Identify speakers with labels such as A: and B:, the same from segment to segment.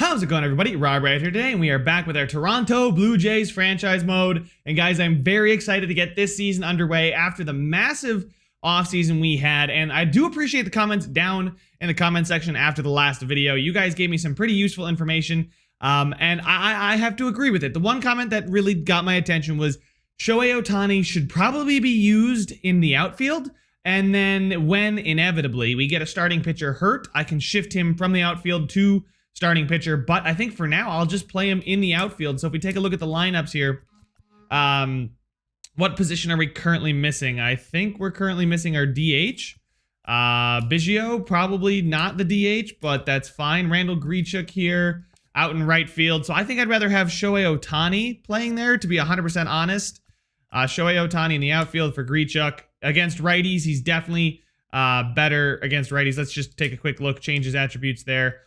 A: How's it going, everybody? Rob right here today, and we are back with our Toronto Blue Jays franchise mode. And guys, I'm very excited to get this season underway after the massive offseason we had. And I do appreciate the comments down in the comment section after the last video. You guys gave me some pretty useful information, and I have to agree with it. The one comment that really got my attention was Shohei Ohtani should probably be used in the outfield. And then when inevitably we get a starting pitcher hurt, I can shift him from the outfield to starting pitcher. But I think for now, I'll just play him in the outfield. So if we take a look at the lineups here, what position are we currently missing? I think we're currently missing our DH. Biggio, probably not the DH, but that's fine. Randall Grichuk here out in right field. So I think I'd rather have Shohei Ohtani playing there, to be 100% honest. Shohei Ohtani in the outfield for Grichuk. Against righties, he's definitely better against righties. Let's just take a quick look, change his attributes there.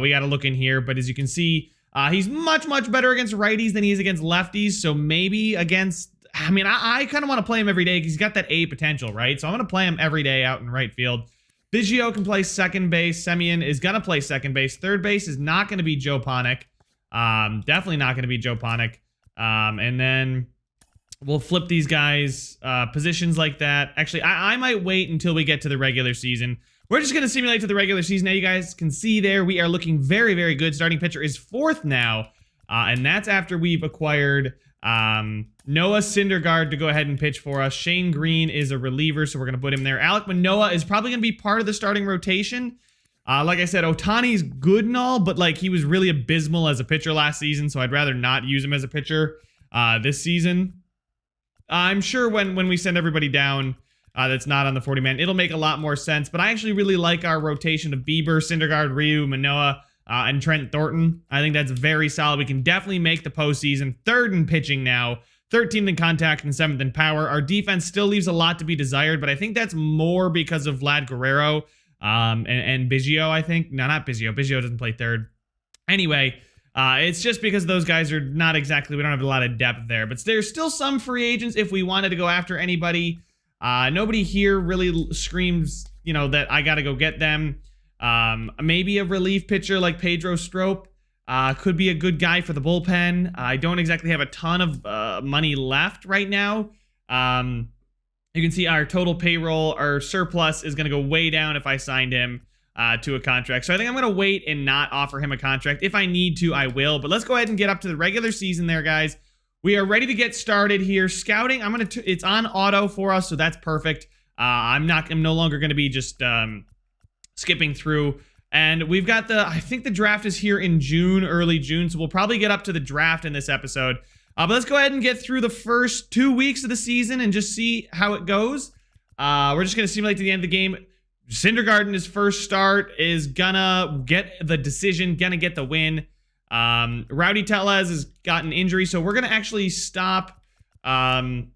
A: We got to look in here, but as you can see, he's much better against righties than he is against lefties. So maybe against, I mean, I kind of want to play him every day because he's got that A potential, right? So I'm going to play him every day out in right field. Biggio can play second base. Semien is going to play second base. Third base is not going to be Joe Panik. Definitely not going to be Joe Panik. And then we'll flip these guys positions like that. Actually, I might wait until we get to the regular season. We're just going to simulate to the regular season. Now you guys can see there, we are looking very good. Starting pitcher is fourth now. And that's after we've acquired Noah Syndergaard to go ahead and pitch for us. Shane Green is a reliever, so we're going to put him there. Alek Manoah is probably going to be part of the starting rotation. Like I said, Ohtani's good and all, but like he was really abysmal as a pitcher last season, so I'd rather not use him as a pitcher this season. I'm sure when we send everybody down that's not on the 40-man, it'll make a lot more sense. But I actually really like our rotation of Bieber, Syndergaard, Ryu, Manoah, and Trent Thornton. I think that's very solid. We can definitely make the postseason. Third in pitching now, 13th in contact, and 7th in power. Our defense still leaves a lot to be desired, but I think that's more because of Vlad Guerrero and Biggio, I think. No, not Biggio. Biggio doesn't play third. Anyway, it's just because those guys are not exactly, we don't have a lot of depth there. But there's still some free agents if we wanted to go after anybody. Nobody here really screams, you know, that I got to go get them. Maybe a relief pitcher like Pedro Strop could be a good guy for the bullpen. I don't exactly have a ton of money left right now. You can see our total payroll, our surplus is going to go way down if I signed him to a contract. So I think I'm going to wait and not offer him a contract. If I need to, I will. But let's go ahead and get up to the regular season there, guys. We are ready to get started here. Scouting, it's on auto for us, so that's perfect. I'm no longer going to be just skipping through. And we've got I think the draft is here in June, early June, so we'll probably get up to the draft in this episode. But let's go ahead and get through the first 2 weeks of the season and just see how it goes. We're just going to simulate to the end of the game. Syndergaard in his first start is gonna get the decision, gonna get the win. Rowdy Tellez has got an injury, so we're gonna actually stop the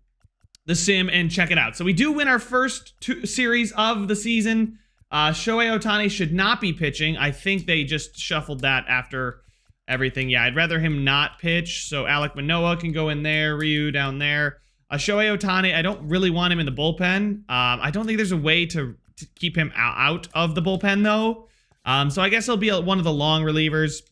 A: sim and check it out. So we do win our first series of the season. Shohei Ohtani should not be pitching. I think they just shuffled that after everything. Yeah, I'd rather him not pitch. So Alek Manoah can go in there, Ryu down there. Shohei Ohtani, I don't really want him in the bullpen. I don't think there's a way to keep him out of the bullpen, though. So I guess he'll be one of the long relievers.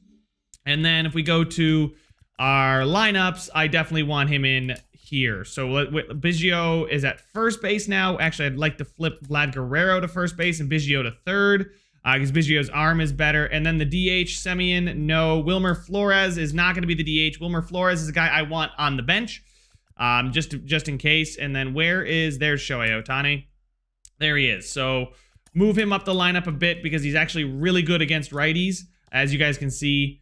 A: And then if we go to our lineups, I definitely want him in here. So Biggio is at first base now. Actually, I'd like to flip Vlad Guerrero to first base and Biggio to third, because Biggio's arm is better. And then the DH, Semien, no. Wilmer Flores is not going to be the DH. Wilmer Flores is a guy I want on the bench, just in case. And then there's Shohei Ohtani. There he is. So move him up the lineup a bit because he's actually really good against righties, as you guys can see.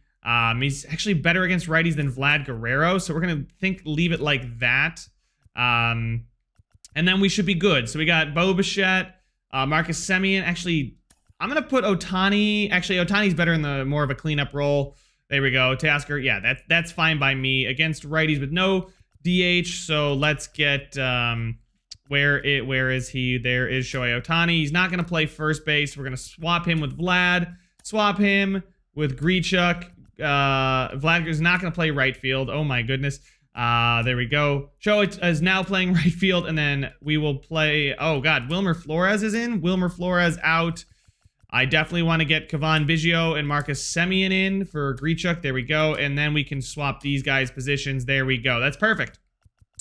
A: He's actually better against righties than Vlad Guerrero, so we're going to leave it like that. And then we should be good. So we got Bo Bichette, Marcus Semien. Actually, I'm going to put Ohtani. Actually, Ohtani's better in the more of a cleanup role. There we go. Tasker, yeah, that's fine by me. Against righties with no DH, so let's get... where is he? There is Shohei Ohtani. He's not going to play first base. We're going to swap him with Vlad. Swap him with Grichuk. Vlad is not going to play right field. Oh my goodness. There we go. Shohei is now playing right field, and then we will play... Oh god, Wilmer Flores is in. Wilmer Flores out. I definitely want to get Cavan Biggio and Marcus Semien in for Grichuk. There we go. And then we can swap these guys' positions. There we go. That's perfect.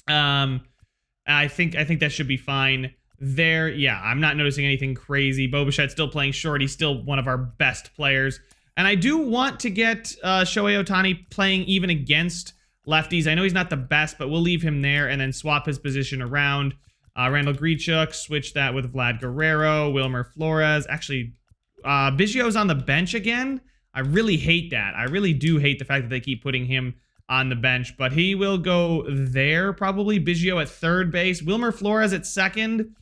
A: I think that should be fine there. Yeah, I'm not noticing anything crazy. Bo Bichette's still playing short. He's still one of our best players. And I do want to get Shohei Ohtani playing even against lefties. I know he's not the best, but we'll leave him there and then swap his position around. Randall Grichuk, switch that with Vlad Guerrero, Wilmer Flores. Actually, Biggio's on the bench again. I really hate that. I really do hate the fact that they keep putting him on the bench, but he will go there probably. Biggio at third base. Wilmer Flores at second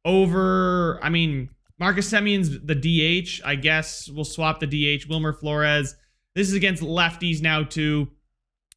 A: over, I mean, Marcus Semien's the DH. I guess we'll swap the DH. Wilmer Flores. This is against lefties now too.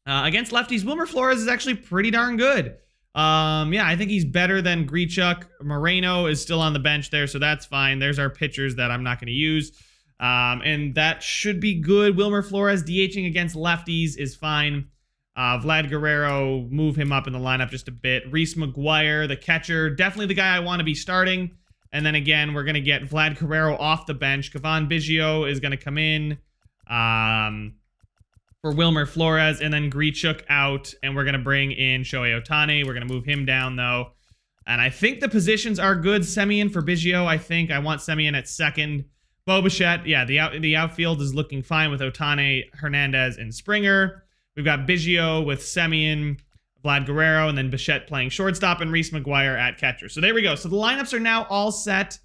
A: Against lefties, Wilmer Flores is actually pretty darn good. Yeah, I think he's better than Grichuk. Moreno is still on the bench there, so that's fine. There's our pitchers that I'm not going to use. And that should be good. Wilmer Flores DHing against lefties is fine. Vlad Guerrero, move him up in the lineup just a bit. Reese McGuire, the catcher, definitely the guy I want to be starting. And then again, we're going to get Vlad Guerrero off the bench. Cavan Biggio is going to come in for Wilmer Flores, and then Grichuk out, and we're going to bring in Shohei Ohtani. We're going to move him down, though. And I think the positions are good. Semien for Biggio, I think. I want Semien at second. Bo Bichette, yeah, the outfield is looking fine with Ohtani, Hernandez, and Springer. We've got Biggio with Semien, Vlad Guerrero, and then Bichette playing shortstop, and Reese McGuire at catcher. So there we go. So the lineups are now all set,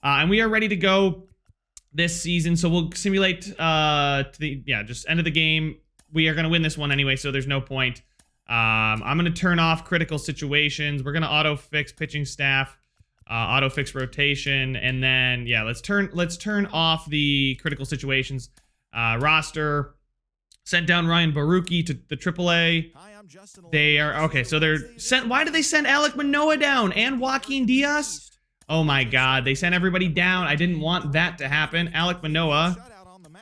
A: and we are ready to go this season. So we'll simulate just end of the game. We are going to win this one anyway, so there's no point. I'm going to turn off critical situations. We're going to auto fix pitching staff, auto fix rotation, and then yeah, let's turn off the critical situations roster. Sent down Ryan Baruki to the AAA. They are okay. So they're sent. Why did they send Alek Manoah down and Joaquin Diaz? Oh my God, they sent everybody down. I didn't want that to happen. Alek Manoah,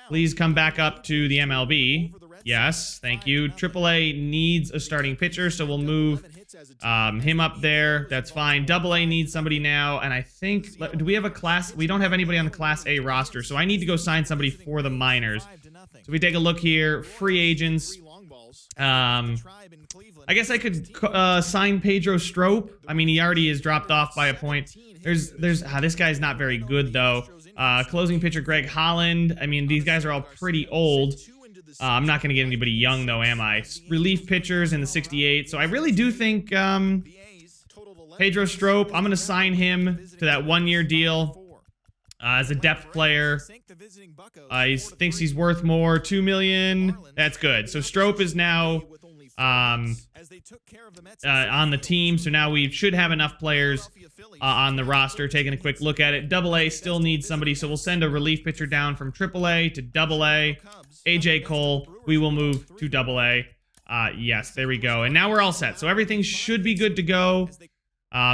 A: please come back up to the MLB. Yes, thank you. AAA needs a starting pitcher, so we'll move him up there. That's fine. AA needs somebody now, and I think, do we have a class? We don't have anybody on the Class A roster, so I need to go sign somebody for the minors. So we take a look here. Free agents. I guess I could sign Pedro Strop. I mean, he already is dropped off by a point. This guy's not very good, though. Closing pitcher Greg Holland. I mean, these guys are all pretty old. I'm not going to get anybody young, though, am I? Relief pitchers in the 68. So I really do think Pedro Strop, I'm going to sign him to that one-year deal as a depth player. He thinks he's worth more, $2 million. That's good. So Strop is now on the team. So now we should have enough players on the roster. Taking a quick look at it. AA still needs somebody, so we'll send a relief pitcher down from AAA to AA. AJ Cole, we will move to AA. Yes, there we go. And now we're all set. So everything should be good to go.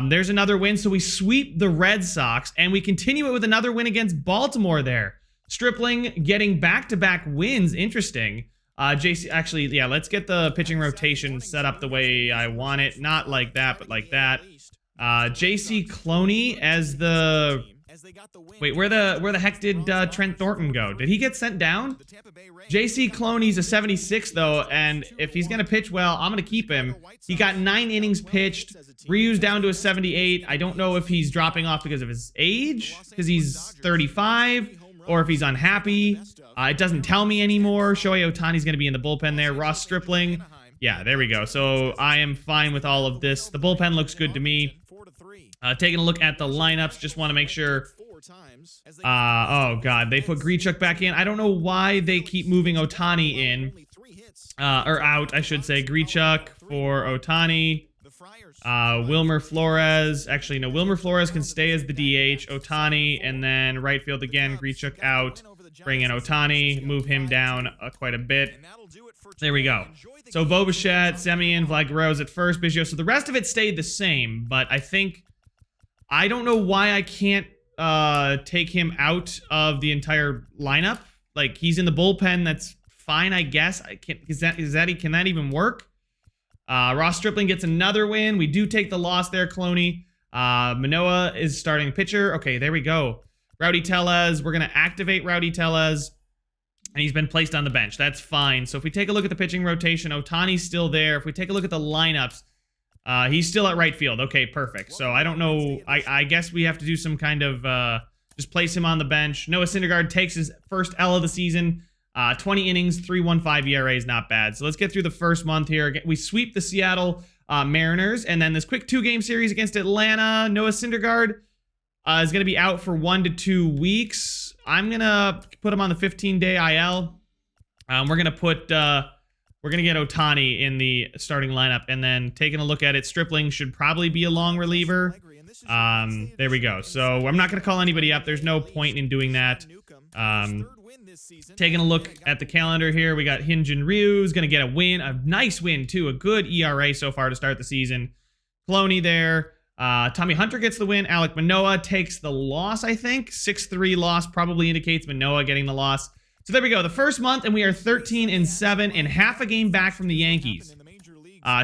A: There's another win. So we sweep the Red Sox, and we continue it with another win against Baltimore there. Stripling getting back-to-back wins. Interesting. JC, actually, yeah, let's get the pitching rotation set up the way I want it. Not like that, but like that. JC Cloney as the... Wait, where the heck did Trent Thornton go? Did he get sent down? JC Cloney's a 76, though, and if he's going to pitch well, I'm going to keep him. He got 9 innings pitched. Ryu's down to a 78. I don't know if he's dropping off because of his age, because he's 35, or if he's unhappy. It doesn't tell me anymore. Shohei Ohtani's going to be in the bullpen there. Ross Stripling. Yeah, there we go. So I am fine with all of this. The bullpen looks good to me. Taking a look at the lineups, just want to make sure. Oh, God. They put Grichuk back in. I don't know why they keep moving Ohtani in. Or out, I should say. Grichuk for Ohtani. Wilmer Flores. Actually, no. Wilmer Flores can stay as the DH. Ohtani. And then right field again. Grichuk out. Bring in Ohtani. Move him down quite a bit. There we go. So Bo Bichette, Semien, Vlad Guerrero's at first. Biggio. So the rest of it stayed the same. But I think... I don't know why I can't take him out of the entire lineup. Like, he's in the bullpen. That's fine, I guess. I can't. Can that even work? Ross Stripling gets another win. We do take the loss there, Cloney. Manoah is starting pitcher. Okay, there we go. Rowdy Tellez, we're going to activate Rowdy Tellez, and he's been placed on the bench. That's fine. So if we take a look at the pitching rotation, Ohtani's still there. If we take a look at the lineups, he's still at right field. Okay, perfect. So I don't know. I guess we have to do some kind of just place him on the bench. Noah Syndergaard takes his first L of the season. 20 innings, 3.15 ERA is not bad. So let's get through the first month here. We sweep the Seattle Mariners, and then this quick 2-game series against Atlanta. Noah Syndergaard is going to be out for 1 to 2 weeks. I'm going to put him on the 15-day IL. We're going to get Ohtani in the starting lineup, and then taking a look at it, Stripling should probably be a long reliever. There we go. So I'm not going to call anybody up. There's no point in doing that. Taking a look at the calendar here, we got Hyun-Jin Ryu going to get a win, a nice win too, a good ERA so far to start the season. Cloney there. Tommy Hunter gets the win. Alek Manoah takes the loss, I think. 6-3 loss probably indicates Manoah getting the loss. So there we go. The first month, and we are 13-7 and half a game back from the Yankees.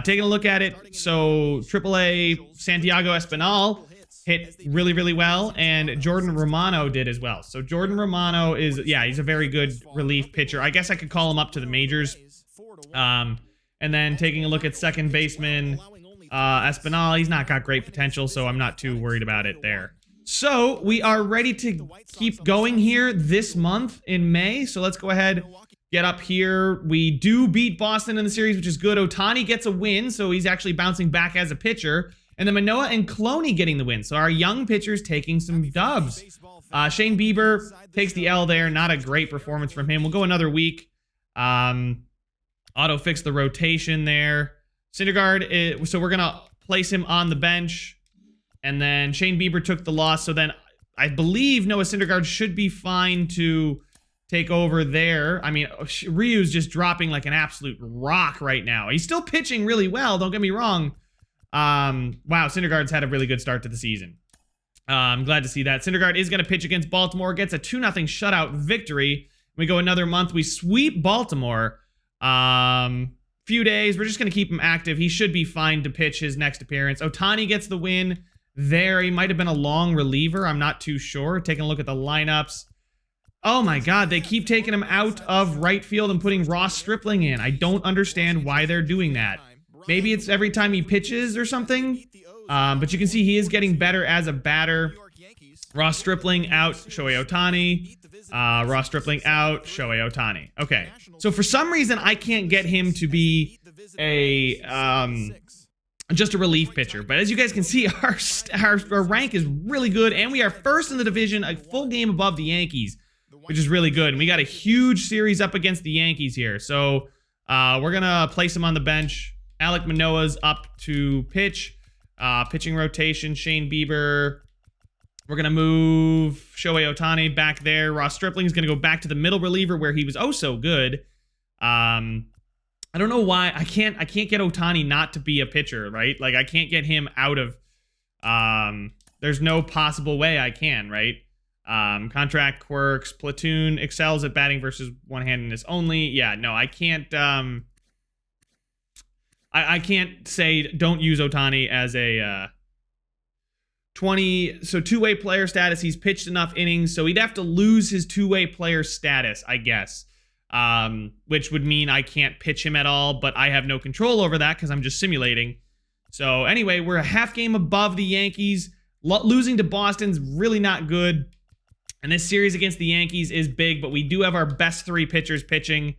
A: Taking a look at it, so AAA Santiago Espinal hit really, really well, and Jordan Romano did as well. So Jordan Romano is, yeah, he's a very good relief pitcher. I guess I could call him up to the majors. And then taking a look at second baseman Espinal, he's not got great potential, so I'm not too worried about it there. So we are ready to keep going here this month in May. So let's go ahead, get up here. We do beat Boston in the series, which is good. Ohtani gets a win, so he's actually bouncing back as a pitcher. And then Manoah and Cloney getting the win. So our young pitchers taking some dubs. Shane Bieber takes the L there. Not a great performance from him. We'll go another week. Auto fix the rotation there. Syndergaard, so we're going to place him on the bench. And then Shane Bieber took the loss. So then I believe Noah Syndergaard should be fine to take over there. I mean, Ryu's just dropping like an absolute rock right now. He's still pitching really well, don't get me wrong. Wow, Syndergaard's had a really good start to the season. I'm glad to see that. Syndergaard is going to pitch against Baltimore, gets a 2-0 shutout victory. We go another month. We sweep Baltimore. Few days. We're just going to keep him active. He should be fine to pitch his next appearance. Ohtani gets the win there. He might have been a long reliever. I'm not too sure. Taking a look at the lineups. Oh my God, they keep taking him out of right field and putting Ross Stripling in. I don't understand why they're doing that. Maybe it's every time he pitches or something. But you can see he is getting better as a batter. Ross Stripling out, Shohei Ohtani. Ross Stripling out, Shohei Ohtani. Okay, so for some reason I can't get him to be a just a relief pitcher. But as you guys can see, our rank is really good, and we are first in the division, a full game above the Yankees, which is really good. And we got a huge series up against the Yankees here. So we're gonna place him on the bench. Alek Manoah's up to pitch. Pitching rotation, Shane Bieber. We're going to move Shohei Ohtani back there. Ross Stripling is going to go back to the middle reliever where he was oh so good. I don't know why. I can't get Ohtani not to be a pitcher, right? Like, I can't get him out of... there's no possible way I can, right? Contract quirks. Platoon excels at batting versus one-handedness only. Yeah, no, I can't... I can't say don't use Ohtani as a... 20, so two-way player status. He's pitched enough innings, so he'd have to lose his two-way player status, I guess. Which would mean I can't pitch him at all, but I have no control over that because I'm just simulating. So anyway, we're a half game above the Yankees. Losing to Boston's really not good. And this series against the Yankees is big, but we do have our best three pitchers pitching.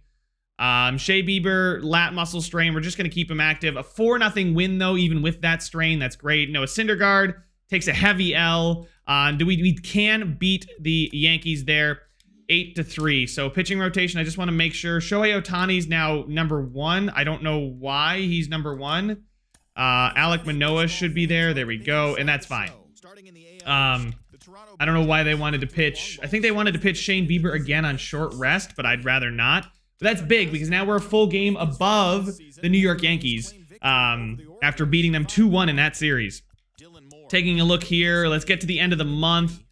A: Shea Bieber, lat muscle strain. We're just going to keep him active. A 4-0 win, though, even with that strain. That's great. Noah Syndergaard takes a heavy L. We can beat the Yankees there 8-3. So pitching rotation, I just want to make sure. Shohei Ohtani's now number 1. I don't know why he's number 1. Alek Manoah should be there. There we go. And that's fine. I don't know why they wanted to pitch. I think they wanted to pitch Shane Bieber again on short rest, but I'd rather not. But that's big because now we're a full game above the New York Yankees after beating them 2-1 in that series. Taking a look here, let's get to the end of the month.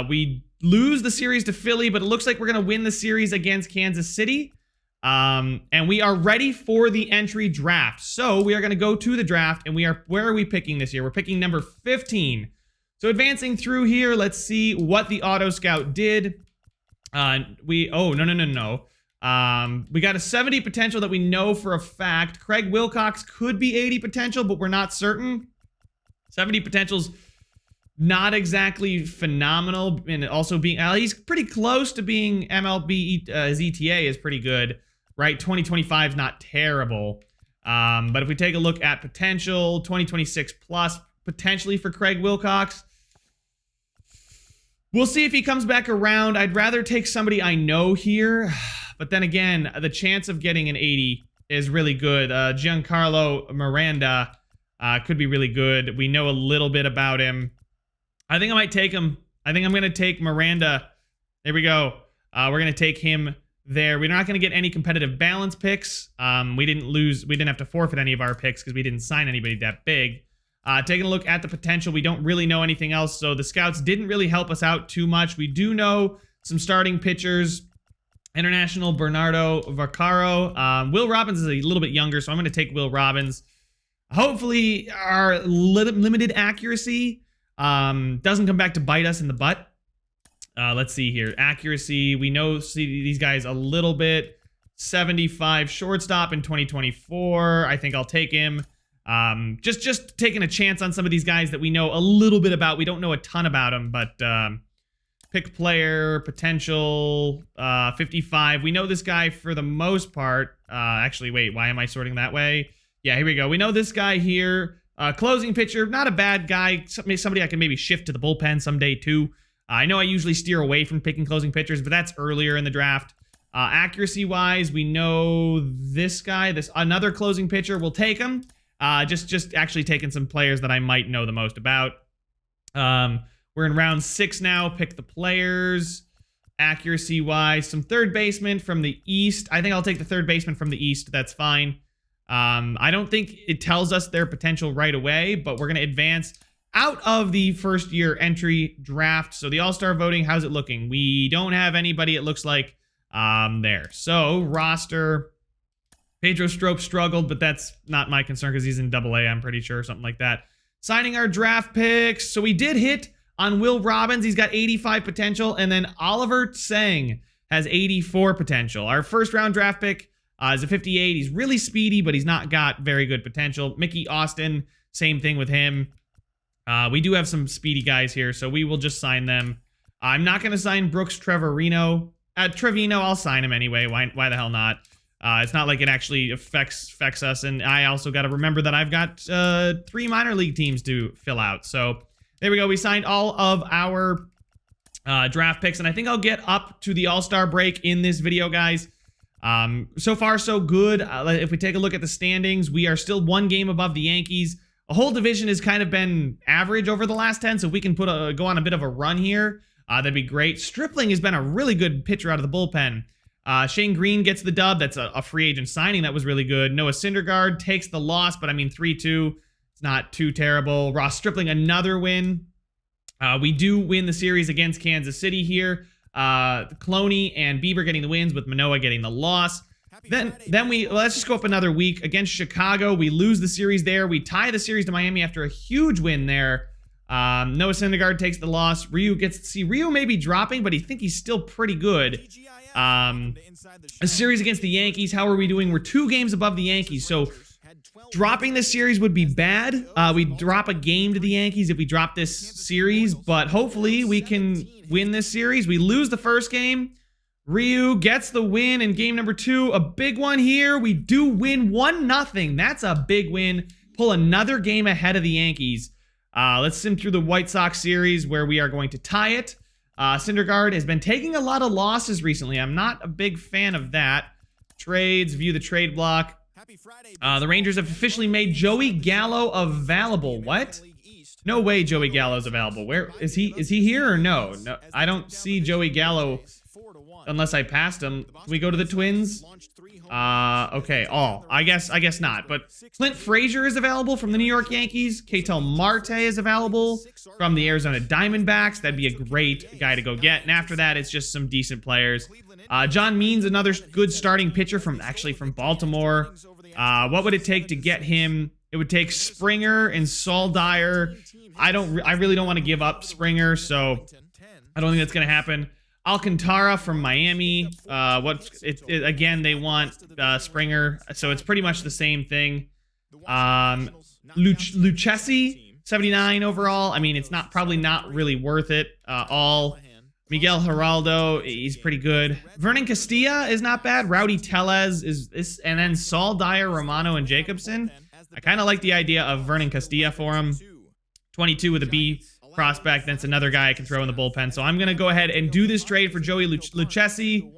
A: We lose the series to Philly, but it looks like we're going to win the series against Kansas City. And we are ready for the entry draft. So we are going to go to the draft, and where are we picking this year? We're picking number 15. So advancing through here, let's see what the Auto Scout did. We got a 70 potential that we know for a fact. Craig Wilcox could be 80 potential, but we're not certain. 70 potential's not exactly phenomenal, and also being he's pretty close to being MLB. His ETA is pretty good, right? 2025 is not terrible. But if we take a look at potential, 2026 plus potentially for Craig Wilcox. We'll see if he comes back around. I'd rather take somebody I know here. But then again, the chance of getting an 80 is really good. Giancarlo Miranda could be really good. We know a little bit about him. I think I might take him. I think I'm going to take Miranda. There we go. We're going to take him there. We're not going to get any competitive balance picks. We didn't have to forfeit any of our picks because we didn't sign anybody that big. Taking a look at the potential, we don't really know anything else, so the scouts didn't really help us out too much. We do know some starting pitchers. International Bernardo Vaccaro. Will Robbins is a little bit younger, so I'm going to take Will Robbins. Hopefully, our limited accuracy doesn't come back to bite us in the butt. Let's see here. Accuracy, we know these guys a little bit. 75 shortstop in 2024. I think I'll take him. Just taking a chance on some of these guys that we know a little bit about. We don't know a ton about them, but pick player, potential, 55. We know this guy for the most part. Actually, wait, why am I sorting that way? Yeah, here we go. We know this guy here. Closing pitcher, not a bad guy. Somebody I can maybe shift to the bullpen someday too. I know I usually steer away from picking closing pitchers, but that's earlier in the draft. Accuracy-wise, we know this guy, another closing pitcher. We'll take him. Just actually taking some players that I might know the most about. We're in round 6 now. Pick the players. Accuracy-wise, some third baseman from the East. I think I'll take the third baseman from the East. That's fine. I don't think it tells us their potential right away, but we're going to advance out of the first-year entry draft. So the All-Star voting, how's it looking? We don't have anybody, it looks like, there. So roster... Pedro Strop struggled, but that's not my concern because he's in AA, I'm pretty sure, something like that. Signing our draft picks. So we did hit on Will Robbins. He's got 85 potential. And then Oliver Tseng has 84 potential. Our first-round draft pick is a 58. He's really speedy, but he's not got very good potential. Mickey Austin, same thing with him. We do have some speedy guys here, so we will just sign them. I'm not going to sign Brooks Trevino. I'll sign him anyway. Why the hell not? It's not like it actually affects us, and I also got to remember that I've got 3 minor league teams to fill out. So there we go. We signed all of our draft picks, and I think I'll get up to the All-Star break in this video, guys. So far, so good. If we take a look at the standings, we are still 1 game above the Yankees. The whole division has kind of been average over the last 10, so if we can go on a bit of a run here, that'd be great. Stripling has been a really good pitcher out of the bullpen. Shane Green gets the dub. That's a free agent signing. That was really good. Noah Syndergaard takes the loss, but I mean 3-2. It's not too terrible. Ross Stripling, another win. We do win the series against Kansas City here. Cloney and Bieber getting the wins with Manoah getting the loss. Then let's just go up another week against Chicago. We lose the series there. We tie the series to Miami after a huge win there. Noah Syndergaard takes the loss. Ryu may be dropping, but I think he's still pretty good. A series against the Yankees. How are we doing? We're 2 games above the Yankees, so dropping this series would be bad. We drop a game to the Yankees if we drop this series, but hopefully we can win this series. We lose the first game. Ryu gets the win in game number 2. A big one here. We do win 1-0. That's a big win. Pull another game ahead of the Yankees. Let's sim through the White Sox series where we are going to tie it. Syndergaard has been taking a lot of losses recently. I'm not a big fan of that. Trades, view the trade block. The Rangers have officially made Joey Gallo available. What? No way Joey Gallo's available. Where is he? Is he here or no? No, I don't see Joey Gallo unless I passed him. Can we go to the Twins? Okay. Oh, I guess not. But Clint Frazier is available from the New York Yankees. Ketel Marte is available from the Arizona Diamondbacks. That'd be a great guy to go get. And after that, it's just some decent players. John Means, another good starting pitcher from Baltimore. What would it take to get him It would take Springer and Saul Dyer. I really don't want to give up Springer, so I don't think that's going to happen. Alcantara from Miami. Again, they want Springer, so it's pretty much the same thing. Lucchesi, 79 overall. I mean, it's probably not really worth it all. Miguel Geraldo, he's pretty good. Vernon Castilla is not bad. Rowdy Tellez is and then Saul Dyer, Romano, and Jacobson. I kind of like the idea of Vernon Castilla for him. 22 with a B prospect. That's another guy I can throw in the bullpen. So I'm going to go ahead and do this trade for Joey Lucchesi.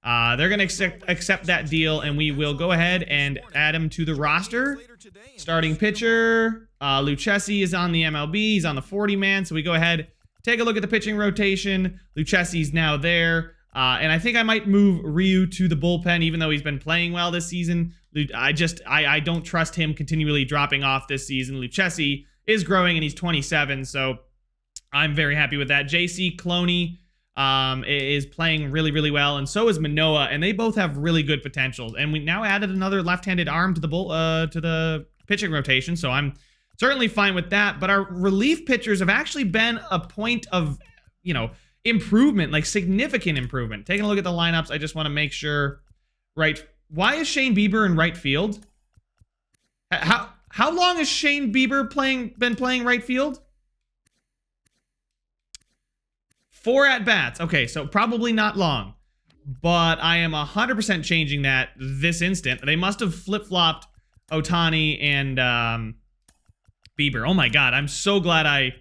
A: They're going to accept that deal, and we will go ahead and add him to the roster. Starting pitcher, Lucchesi is on the MLB. He's on the 40-man, so we go ahead, take a look at the pitching rotation. Lucchesi's now there, and I think I might move Ryu to the bullpen, even though he's been playing well this season. I don't trust him continually dropping off this season. Lucchesi is growing, and he's 27, so I'm very happy with that. JC Cloney is playing really, really well, and so is Manoah, and they both have really good potentials. And we now added another left-handed arm to the pitching rotation, so I'm certainly fine with that. But our relief pitchers have actually been a point of, improvement, like significant improvement. Taking a look at the lineups, I just want to make sure. Right, why is Shane Bieber in right field? How long has Shane Bieber been playing right field? 4 at-bats. Okay, so probably not long. But I am 100% changing that this instant. They must have flip-flopped Ohtani and Bieber. Oh my god, I'm so glad I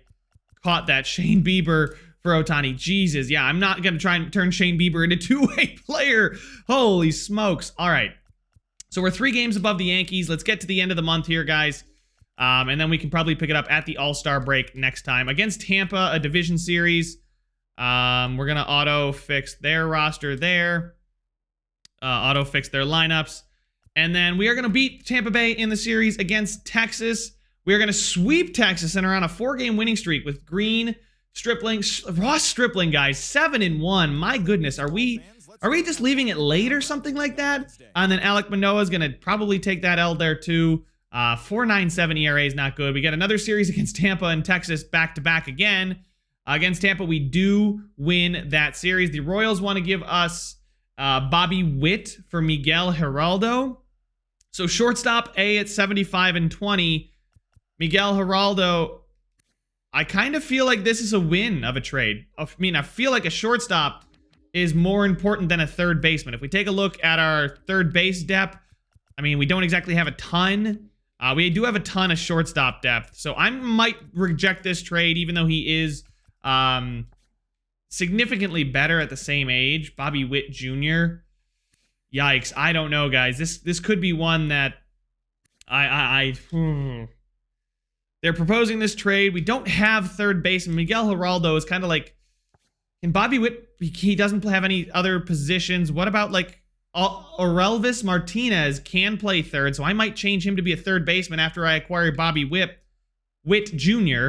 A: caught that Shane Bieber for Ohtani. Jesus, yeah, I'm not going to try and turn Shane Bieber into a two-way player. Holy smokes. All right. So we're 3 games above the Yankees. Let's get to the end of the month here, guys. And then we can probably pick it up at the All-Star break next time. Against Tampa, a division series. We're going to auto-fix their roster there. Auto-fix their lineups. And then we are going to beat Tampa Bay in the series against Texas. We are going to sweep Texas and are on a 4-game winning streak with Green, Stripling, Ross Stripling, guys, 7-1. My goodness, are we just leaving it late or something like that? And then Alek Manoah is going to probably take that L there too. 4.97 ERA is not good. We get another series against Tampa and Texas back-to-back again. Against Tampa, we do win that series. The Royals want to give us Bobby Witt for Miguel Geraldo. So shortstop A at 75-20. Miguel Geraldo, I kind of feel like this is a win of a trade. I mean, I feel like a shortstop is more important than a third baseman. If we take a look at our third base depth, I mean, we don't exactly have a ton. We do have a ton of shortstop depth. So I might reject this trade, even though he is significantly better at the same age. Bobby Witt Jr. Yikes. I don't know, guys. This could be one that they're proposing this trade. We don't have third baseman. Miguel Geraldo is kind of like, and Bobby Witt, he doesn't have any other positions. What about like Orelvis Martinez can play third, so I might change him to be a third baseman after I acquire Bobby Witt Jr.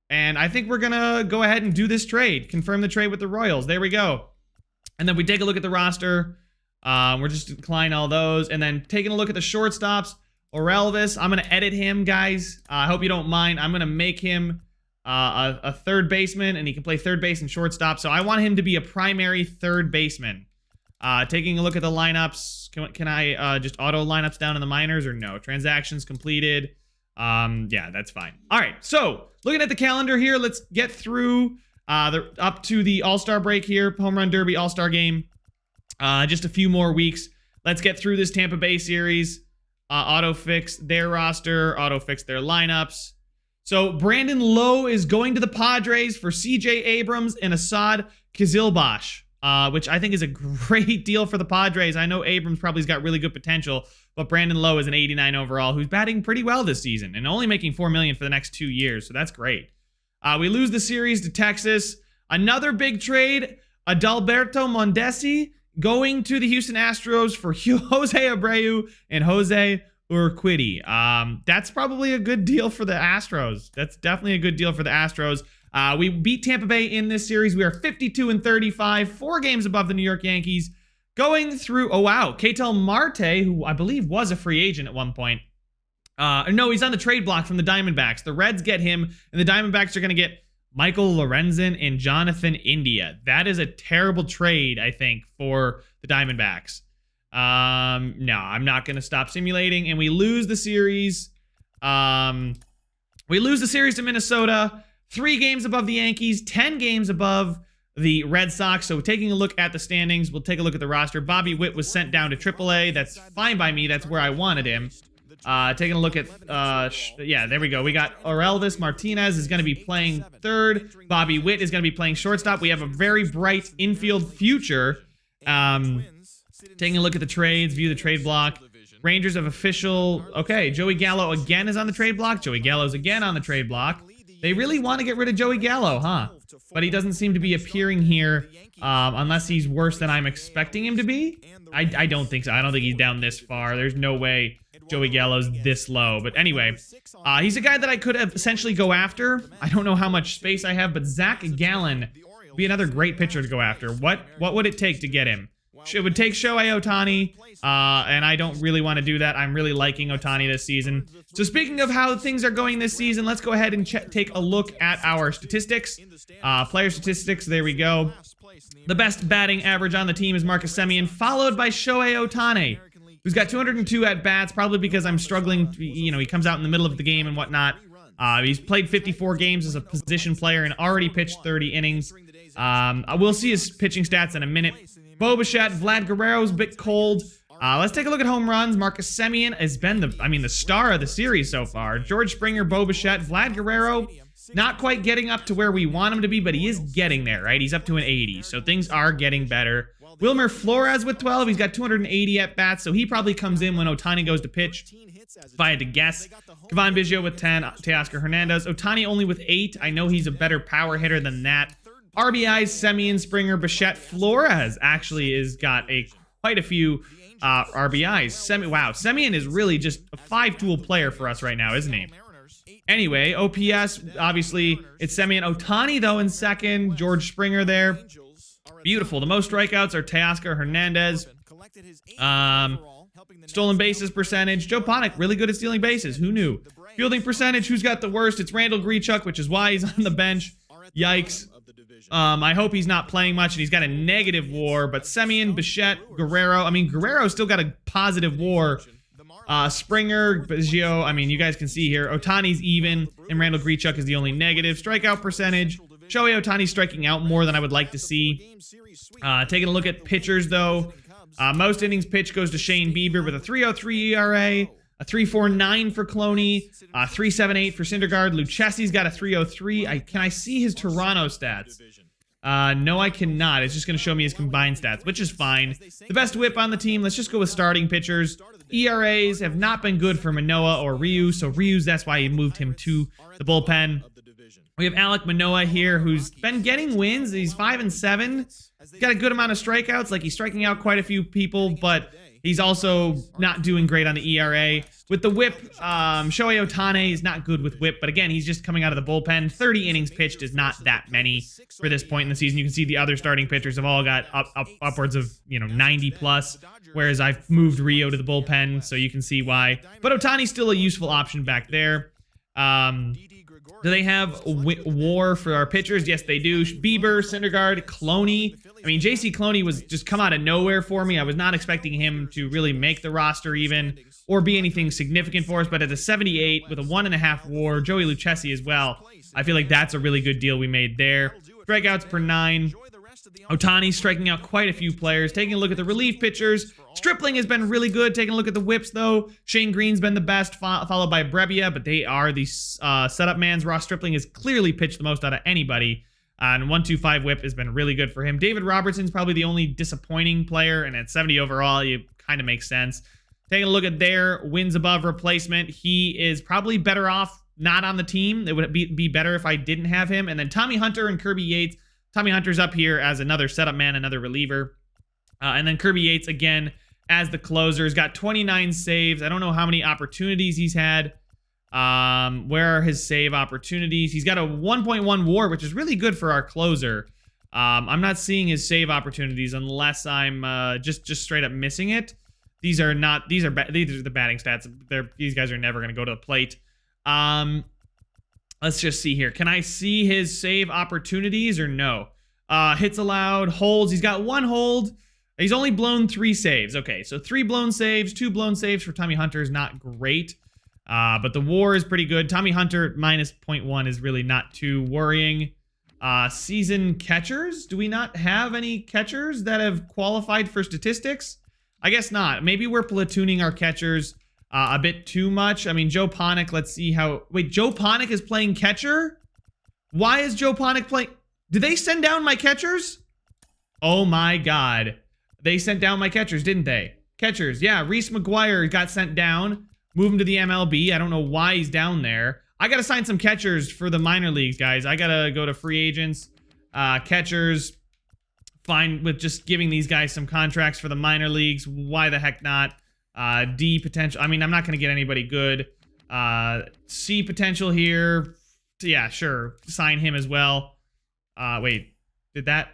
A: And I think we're going to go ahead and do this trade. Confirm the trade with the Royals. There we go. And then we take a look at the roster. We're just declining all those. And then taking a look at the shortstops. Orelvis, I'm going to edit him, guys. I hope you don't mind. I'm going to make him a third baseman, and he can play third base and shortstop. So I want him to be a primary third baseman. Taking a look at the lineups. Can I just auto lineups down in the minors or no? Transactions completed. Yeah, that's fine. All right, so looking at the calendar here, let's get through up to the All-Star break here, Home Run Derby All-Star game. Just a few more weeks. Let's get through this Tampa Bay series. Auto-fix their roster, auto-fix their lineups. So Brandon Lowe is going to the Padres for C.J. Abrams and Assad Kizilbash, which I think is a great deal for the Padres. I know Abrams probably's got really good potential, but Brandon Lowe is an 89 overall who's batting pretty well this season and only making $4 million for the next 2 years, so that's great. We lose the series to Texas. Another big trade, Adalberto Mondesi going to the Houston Astros for Jose Abreu and Jose Urquidy. That's probably a good deal for the Astros. That's definitely a good deal for the Astros. We beat Tampa Bay in this series. We are 52-35, 4 games above the New York Yankees. Going through, oh wow, Ketel Marte, who I believe was a free agent at one point, No, he's on the trade block from the Diamondbacks. The Reds get him, and the Diamondbacks are going to get Michael Lorenzen and Jonathan India. That is a terrible trade, I think, for the Diamondbacks. No, I'm not going to stop simulating, and we lose the series. We lose the series to Minnesota. 3 games above the Yankees, 10 games above the Red Sox. So taking a look at the standings, we'll take a look at the roster. Bobby Witt was sent down to AAA. That's fine by me. That's where I wanted him. Taking a look at, yeah, there we go. We got Orelvis Martinez is going to be playing third. Bobby Witt is going to be playing shortstop. We have a very bright infield future. Taking a look at the trades, view the trade block. Rangers have official. Okay, Joey Gallo again is on the trade block. Joey Gallo's again on the trade block. They really want to get rid of Joey Gallo, huh? But he doesn't seem to be appearing here unless he's worse than I'm expecting him to be. I don't think so. I don't think he's down this far. There's no way Joey Gallo's this low. But anyway, he's a guy that I could have essentially go after. I don't know how much space I have, but Zach Gallen would be another great pitcher to go after. What would it take to get him? It would take Shohei Ohtani, and I don't really want to do that. I'm really liking Ohtani this season. So speaking of how things are going this season, let's go ahead and take a look at our statistics. Player statistics, there we go. The best batting average on the team is Marcus Semien, followed by Shohei Ohtani, who's got 202 at-bats, probably because I'm struggling. He comes out in the middle of the game and whatnot. He's played 54 games as a position player and already pitched 30 innings. We'll see his pitching stats in a minute. Bo Bichette, Vlad Guerrero's a bit cold. Let's take a look at home runs. Marcus Semien has been the star of the series so far. George Springer, Bo Bichette, Vlad Guerrero, not quite getting up to where we want him to be, but he is getting there, right? He's up to an 80, so things are getting better. Wilmer Flores with 12. He's got 280 at-bats, so he probably comes in when Ohtani goes to pitch, if I had to guess. Kevon Biggio with 10. Teoscar Hernandez. Ohtani only with 8. I know he's a better power hitter than that. RBIs, Semien, Springer, Bichette. Flores actually has got quite a few RBIs. Semien is really just a 5-tool player for us right now, isn't he? Anyway, OPS, obviously, it's Semien. Ohtani, though, in second. George Springer there. Beautiful. The most strikeouts are Teoscar Hernandez. Stolen bases percentage. Joe Panik, really good at stealing bases. Who knew? Fielding percentage, who's got the worst? It's Randall Grichuk, which is why he's on the bench. Yikes. I hope he's not playing much, and he's got a negative WAR, but Semien, Bichette, Guerrero. Guerrero's still got a positive WAR. Springer, Biggio, you guys can see here. Ohtani's even, and Randall Grichuk is the only negative. Strikeout percentage. Shohei Ohtani striking out more than I would like to see. Taking a look at pitchers, though. Most innings pitched goes to Shane Bieber with a 3.03 ERA. A 3.49 for Cloney, 3.78 for Syndergaard. Lucchesi's got a 3.03. Can I see his Toronto stats? No, I cannot. It's just going to show me his combined stats, which is fine. The best whip on the team. Let's just go with starting pitchers. ERAs have not been good for Manoah or Ryu, so Ryu's, that's why he moved him to the bullpen. We have Alek Manoah here, who's been getting wins. He's 5-7. He's got a good amount of strikeouts. He's striking out quite a few people, but he's also not doing great on the ERA. With the whip, Shohei Ohtani is not good with whip, but again, he's just coming out of the bullpen. 30 innings pitched is not that many for this point in the season. You can see the other starting pitchers have all got upwards of 90 plus, whereas I've moved Rio to the bullpen, so you can see why. But Ohtani's still a useful option back there. Do they have WAR for our pitchers? Yes, they do. Bieber, Syndergaard, Cloney. J.C. Cloney was just come out of nowhere for me. I was not expecting him to really make the roster even or be anything significant for us, but at a 78 with a 1.5 WAR, Joey Lucchesi as well. I feel like that's a really good deal we made there. Strikeouts per 9. Ohtani striking out quite a few players. Taking a look at the relief pitchers. Stripling has been really good. Taking a look at the whips, though. Shane Green's been the best, followed by Brebbia, but they are the setup mans. Ross Stripling has clearly pitched the most out of anybody. And 1.25 whip has been really good for him. David Robertson's probably the only disappointing player, and at 70 overall, it kind of makes sense. Taking a look at their wins above replacement, he is probably better off not on the team. It would be better if I didn't have him. And then Tommy Hunter and Kirby Yates. Tommy Hunter's up here as another setup man, another reliever. And then Kirby Yates, again, as the closer. He's got 29 saves. I don't know how many opportunities he's had. Where are his save opportunities? He's got a 1.1 WAR, which is really good for our closer. I'm not seeing his save opportunities unless I'm just straight up missing it. These are the batting stats. These guys are never going to go to the plate. Let's just see here. Can I see his save opportunities or no? Hits allowed, holds. He's got 1 hold. He's only blown 3 saves. Okay, so 3 blown saves, 2 blown saves for Tommy Hunter is not great. But the WAR is pretty good. Tommy Hunter minus 0.1 is really not too worrying. Season catchers. Do we not have any catchers that have qualified for statistics? I guess not. Maybe we're platooning our catchers a bit too much. I mean, Joe Panik, let's see how... Wait, Joe Panik is playing catcher? Why is Joe Panik playing... Did they send down my catchers? Oh my god. They sent down my catchers, didn't they? Catchers, yeah. Reese McGuire got sent down. Move him to the MLB. I don't know why he's down there. I gotta sign some catchers for the minor leagues, guys. I gotta go to free agents. Catchers... Fine with just giving these guys some contracts for the minor leagues. Why the heck not? D potential. I mean, I'm not going to get anybody good. C potential here. Yeah, sure. Sign him as well. Wait, did that?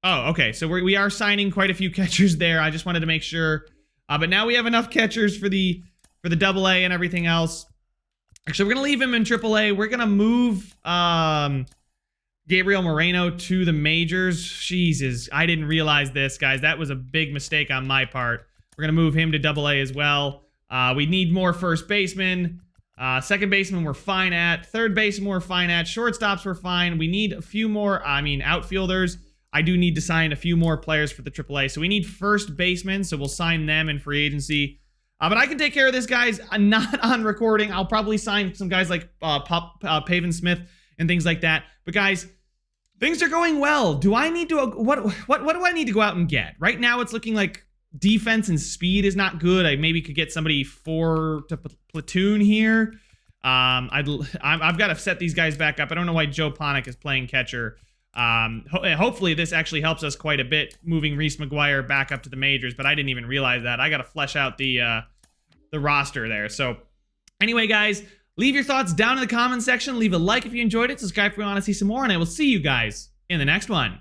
A: Oh, okay. So we are signing quite a few catchers there. I just wanted to make sure. But now we have enough catchers for the AA and everything else. Actually, we're going to leave him in AAA. We're going to move... Gabriel Moreno to the majors. Jesus, I didn't realize this, guys. That was a big mistake on my part. We're going to move him to AA as well. We need more first baseman. Second baseman, we're fine at. Third baseman, we're fine at. Shortstops, we're fine. We need a few more, outfielders. I do need to sign a few more players for the AAA. So we need first baseman, so we'll sign them in free agency. But I can take care of this, guys. I'm not on recording. I'll probably sign some guys like Pavin Smith and things like that. But guys, things are going well. Do I need to what do I need to go out and get? Right now it's looking like defense and speed is not good. I maybe could get somebody to platoon here. I've got to set these guys back up. I don't know why Joe Panik is playing catcher. Hopefully this actually helps us quite a bit moving Reese McGuire back up to the majors, but I didn't even realize that. I got to flesh out the roster there. So anyway, guys, leave your thoughts down in the comment section. Leave a like if you enjoyed it. Subscribe if you want to see some more, and I will see you guys in the next one.